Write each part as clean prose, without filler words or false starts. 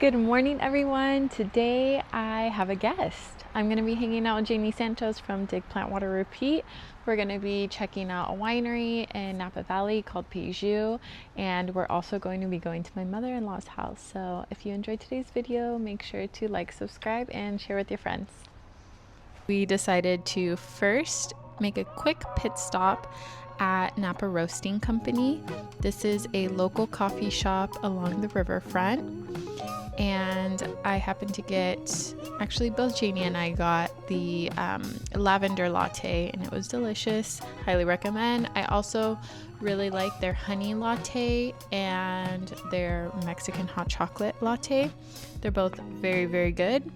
Good morning, everyone. Today I have a guest. I'm going to be hanging out with Janey Santos from Dig Plant Water Repeat. We're going to be checking out a winery in Napa Valley called Peju, and we're also going to be going to my mother-in-law's house. So if you enjoyed today's video, make sure to like, subscribe, and share with your friends. We decided to first make a quick pit stop at Napa Roasting Company. This is a local coffee shop along the riverfront. And I happened to get, actually both Janey and I got the lavender latte, and it was delicious. Highly recommend. I also really like their honey latte and their Mexican hot chocolate latte. They're both very, very good.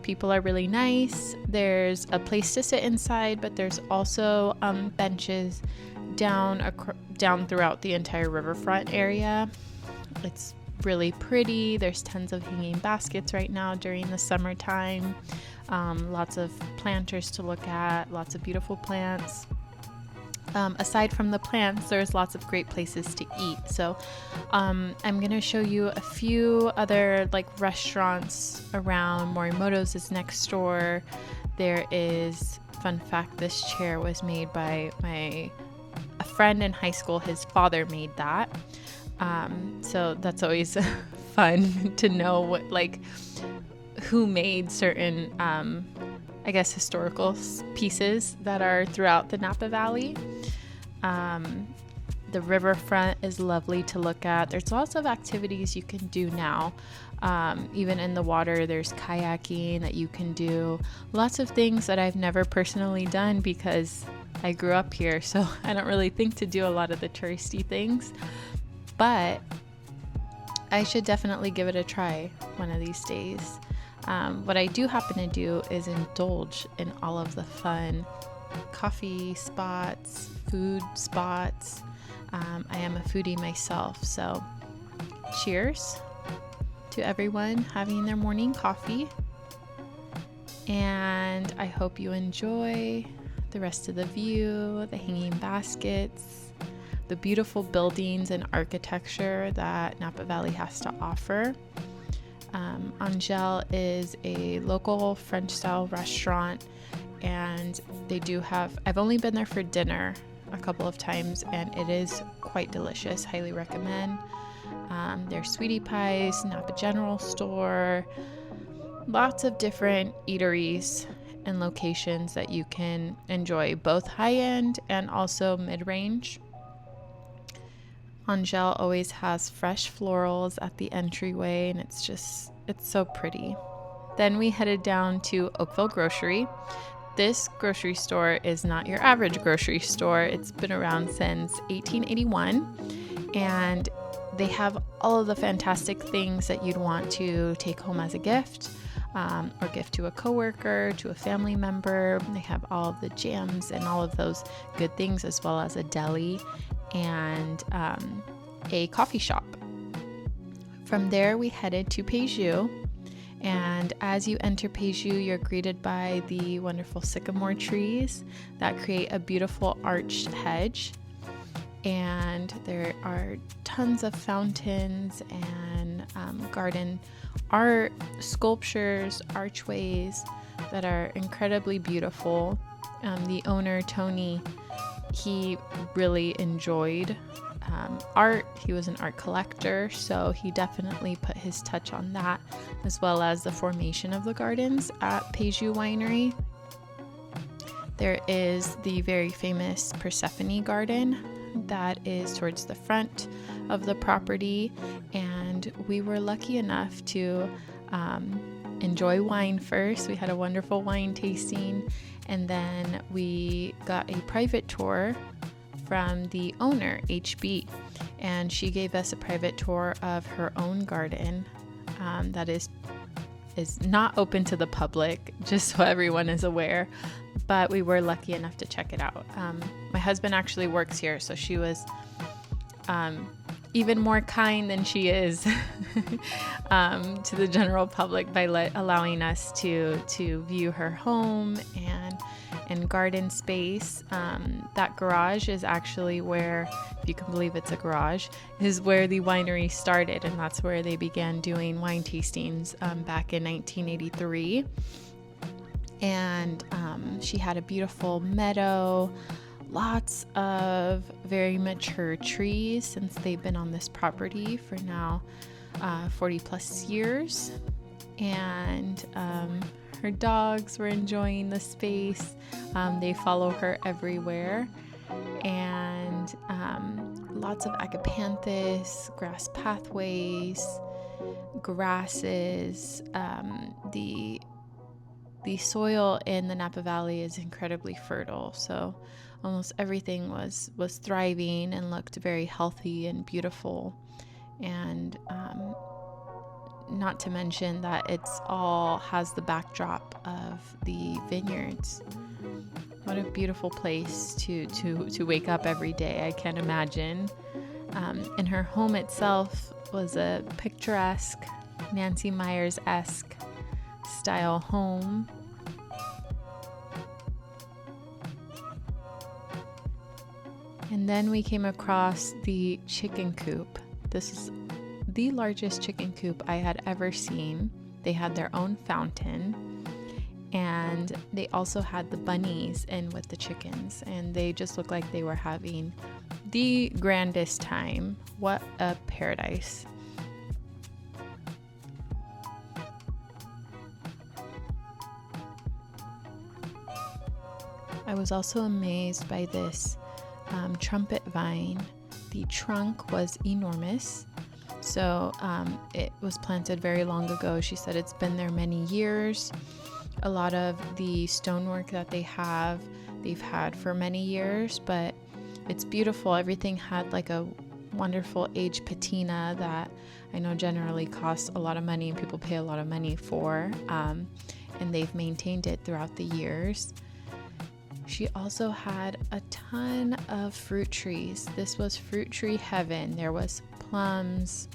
People are really nice. There's a place to sit inside, but there's also benches down throughout the entire riverfront area. It's really pretty. There's tons of hanging baskets right now during the summertime. Lots of planters to look at, lots of beautiful plants. Aside from the plants, there's lots of great places to eat. So I'm gonna show you a few other restaurants around. Morimoto's is next door. There is, fun fact, this chair was made by a friend in high school. His father made that. So that's always fun to know who made certain, historical pieces that are throughout the Napa Valley. The riverfront is lovely to look at. There's lots of activities you can do now. Even in the water, there's kayaking that you can do. Lots of things that I've never personally done because I grew up here, so I don't really think to do a lot of the touristy things. But I should definitely give it a try one of these days. What I do happen to do is indulge in all of the fun coffee spots, food spots. I am a foodie myself, so cheers to everyone having their morning coffee. And I hope you enjoy the rest of the view, the hanging baskets, the beautiful buildings and architecture that Napa Valley has to offer. Angel is a local French style restaurant, and they do have, I've only been there for dinner a couple of times, and it is quite delicious. Highly recommend. There's sweetie pies, Napa General Store, lots of different eateries and locations that you can enjoy, both high-end and also mid-range. Angel always has fresh florals at the entryway, and it's so pretty. Then we headed down to Oakville Grocery. This grocery store is not your average grocery store. It's been around since 1881, and they have all of the fantastic things that you'd want to take home as a gift, or gift to a coworker, to a family member. They have all of the jams and all of those good things, as well as a deli and a coffee shop. From there, we headed to Peju, and as you enter Peju, you're greeted by the wonderful sycamore trees that create a beautiful arched hedge, and there are tons of fountains and garden art, sculptures, archways that are incredibly beautiful. The owner, Tony, he really enjoyed art. He was an art collector, so he definitely put his touch on that, as well as the formation of the gardens at Peju Winery. There is the very famous Persephone Garden that is towards the front of the property, and we were lucky enough to enjoy wine first. We had a wonderful wine tasting, and then we got a private tour from the owner, HB, and she gave us a private tour of her own garden that is not open to the public, just so everyone is aware, but we were lucky enough to check it out. My husband actually works here, so she was even more kind than she is to the general public by allowing us to view her home and and garden space. That garage is actually where, if you can believe it's a garage, is where the winery started, and that's where they began doing wine tastings back in 1983. And she had a beautiful meadow, lots of very mature trees since they've been on this property for now 40 plus years. And her dogs were enjoying the space. They follow her everywhere. And lots of agapanthus, grass pathways, grasses. The soil in the Napa Valley is incredibly fertile, so almost everything was thriving and looked very healthy and beautiful. And not to mention that it's all has the backdrop of the vineyards. What a beautiful place to wake up every day. I can't imagine. And her home itself was a picturesque, Nancy Meyers-esque style home. And then we came across the chicken coop. This is the largest chicken coop I had ever seen. They had their own fountain, and they also had the bunnies in with the chickens, and they just looked like they were having the grandest time. What a paradise. I was also amazed by this trumpet vine. The trunk was enormous. So it was planted very long ago. She said it's been there many years. A lot of the stonework that they've had for many years, but it's beautiful. Everything had like a wonderful aged patina that I know generally costs a lot of money and people pay a lot of money for, and they've maintained it throughout the years. She also had a ton of fruit trees. This was fruit tree heaven. There was plums,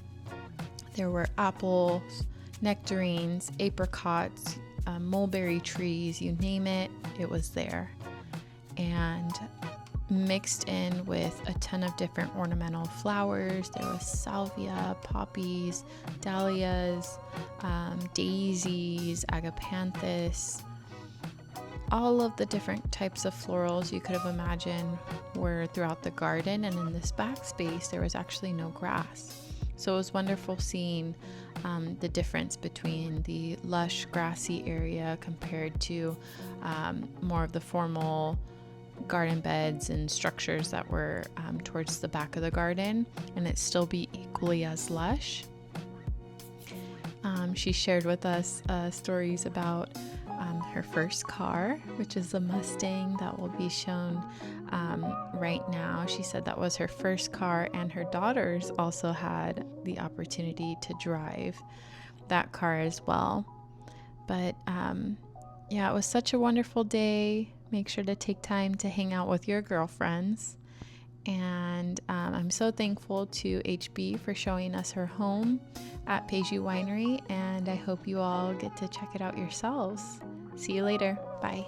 there were apples, nectarines, apricots, mulberry trees, you name it, it was there. And mixed in with a ton of different ornamental flowers. There was salvia, poppies, dahlias, daisies, agapanthus. All of the different types of florals you could have imagined were throughout the garden, and in this back space there was actually no grass. So it was wonderful seeing the difference between the lush grassy area compared to more of the formal garden beds and structures that were towards the back of the garden, and it still be equally as lush. She shared with us stories about her first car, which is a Mustang that will be shown right now. She said that was her first car, and her daughters also had the opportunity to drive that car as well. But yeah, it was such a wonderful day. Make sure to take time to hang out with your girlfriends. And I'm so thankful to HB for showing us her home at Peju Winery, and I hope you all get to check it out yourselves. See you later. Bye.